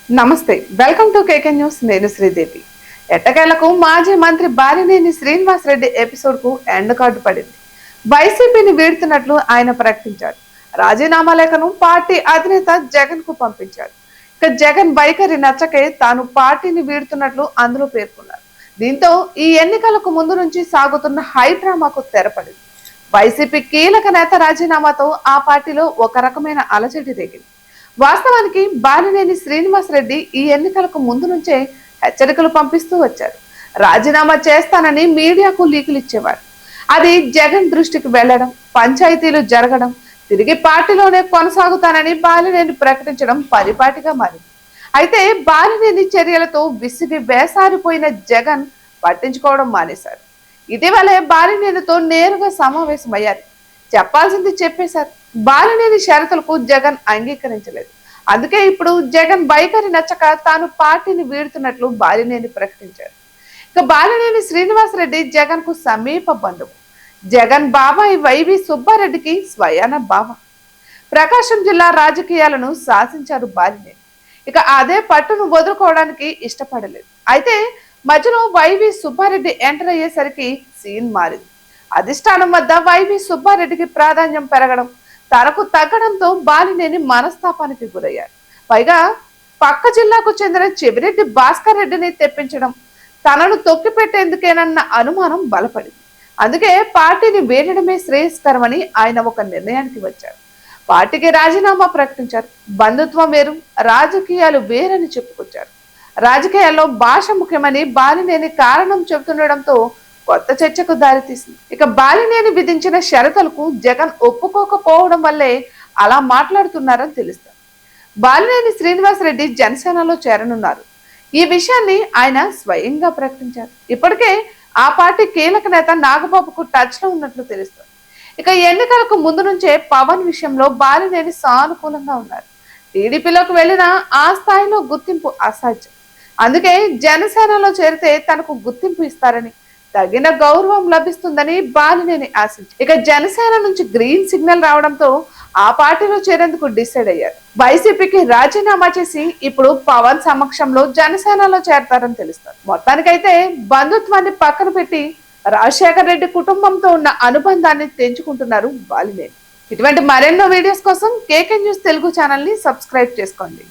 నమస్తే, welcome to KK news. నేను శ్రీదేవి. ఎట్టకేలకు మాజీ మంత్రి బాలినేని శ్రీనివాస్ రెడ్డి ఎపిసోడ్ కు ఎండ్ కార్డు పడింది. వైసీపీని వీడుతున్నట్లు ఆయన ప్రకటించారు. రాజీనామా లేఖను పార్టీ అధినేత జగన్ కు పంపించారు. ఇక జగన్ వైఖరి నచ్చకే తాను పార్టీని వీడుతున్నట్లు అందులో పేర్కొన్నారు. దీంతో ఈ ఎన్నికలకు ముందు నుంచి సాగుతున్న హై డ్రామాకు తెరపడింది. వైసీపీ కీలక నేత రాజీనామాతో ఆ పార్టీలో ఒక రకమైన అలజడి రేగింది. వాస్తవానికి బాలినేని శ్రీనివాస్ రెడ్డి ఈ ఎన్నికలకు ముందు నుంచే హెచ్చరికలు పంపిస్తూ వచ్చారు. రాజీనామా చేస్తానని మీడియాకు లీకులు ఇచ్చేవారు. అది జగన్ దృష్టికి వెళ్లడం, పంచాయతీలు జరగడం, తిరిగి పార్టీలోనే కొనసాగుతానని బాలినేని ప్రకటించడం పరిపాటిగా మారింది. అయితే బాలినేని చర్యలతో విసిగి వేసారిపోయిన జగన్ పట్టించుకోవడం మానేశారు. ఇటీవలే బాలినేనితో నేరుగా సమావేశమయ్యారు. చెప్పాల్సింది చెప్పేశారు. బాలినేని షరతులకు జగన్ అంగీకరించలేదు. అందుకే ఇప్పుడు జగన్ వైఖరి నచ్చక తాను పార్టీని వీడుతున్నట్లు బాలినేని ప్రకటించారు. ఇక బాలినేని శ్రీనివాస్ రెడ్డి జగన్ కు సమీప బంధువు. జగన్ బాబాయ్ వైవి సుబ్బారెడ్డికి స్వయాన బావ. ప్రకాశం జిల్లా రాజకీయాలను శాసించారు బాలినేని. ఇక అదే పట్టును వదులుకోవడానికి ఇష్టపడలేదు. అయితే మధ్యలో వైవి సుబ్బారెడ్డి ఎంటర్ అయ్యేసరికి సీన్ మారింది. అధిష్టానం వద్ద వైవి సుబ్బారెడ్డికి ప్రాధాన్యం పెరగడం, తనకు తగ్గడంతో బాలినేని మనస్తాపానికి గురయ్యారు. పైగా పక్క జిల్లాకు చెందిన చెవిరెడ్డి భాస్కర్ రెడ్డిని తెప్పించడం తనను తొక్కిపెట్టేందుకేనన్న అనుమానం బలపడింది. అందుకే పార్టీని వేడడమే శ్రేయస్కరమని ఆయన ఒక నిర్ణయానికి వచ్చారు. పార్టీకి రాజీనామా ప్రకటించారు. బంధుత్వం వేరు, రాజకీయాలు వేరని చెప్పుకొచ్చారు. రాజకీయాల్లో భాష ముఖ్యమని బాలినేని కారణం చెబుతుండటంతో కొత్త చర్చకు దారితీసింది. ఇక బాలినేని విధించిన షరతులకు జగన్ ఒప్పుకోకపోవడం వల్లే అలా మాట్లాడుతున్నారని తెలుస్తుంది. బాలినేని శ్రీనివాస్ రెడ్డి జనసేనలో చేరనున్నారు. ఈ విషయాన్ని ఆయన స్వయంగా ప్రకటించారు. ఇప్పటికే ఆ పార్టీ కీలక నేత నాగబాబుకు టచ్ లో ఉన్నట్లు తెలుస్తుంది. ఇక ఎన్నికలకు ముందు నుంచే పవన్ విషయంలో బాలినేని సానుకూలంగా ఉన్నారు. టీడీపీలోకి వెళ్ళినా ఆ స్థాయిలో గుర్తింపు అసాధ్యం. అందుకే జనసేనలో చేరితే తనకు గుర్తింపు ఇస్తారని, తగిన గౌరవం లభిస్తుందని బాలినేని ఆశించారు. ఇక జనసేన నుంచి గ్రీన్ సిగ్నల్ రావడంతో ఆ పార్టీలో చేరేందుకు డిసైడ్ అయ్యారు. వైసీపీకి రాజీనామా చేసి ఇప్పుడు పవన్ సమక్షంలో జనసేనలో చేరతారని తెలుస్తారు. మొత్తానికైతే బంధుత్వాన్ని పక్కన పెట్టి రాజశేఖర రెడ్డి కుటుంబంతో ఉన్న అనుబంధాన్ని తెంచుకుంటున్నారు బాలినేని. ఇటువంటి మరెన్నో వీడియోస్ కోసం కేకే న్యూస్ తెలుగు ఛానల్ ని సబ్స్క్రైబ్ చేసుకోండి.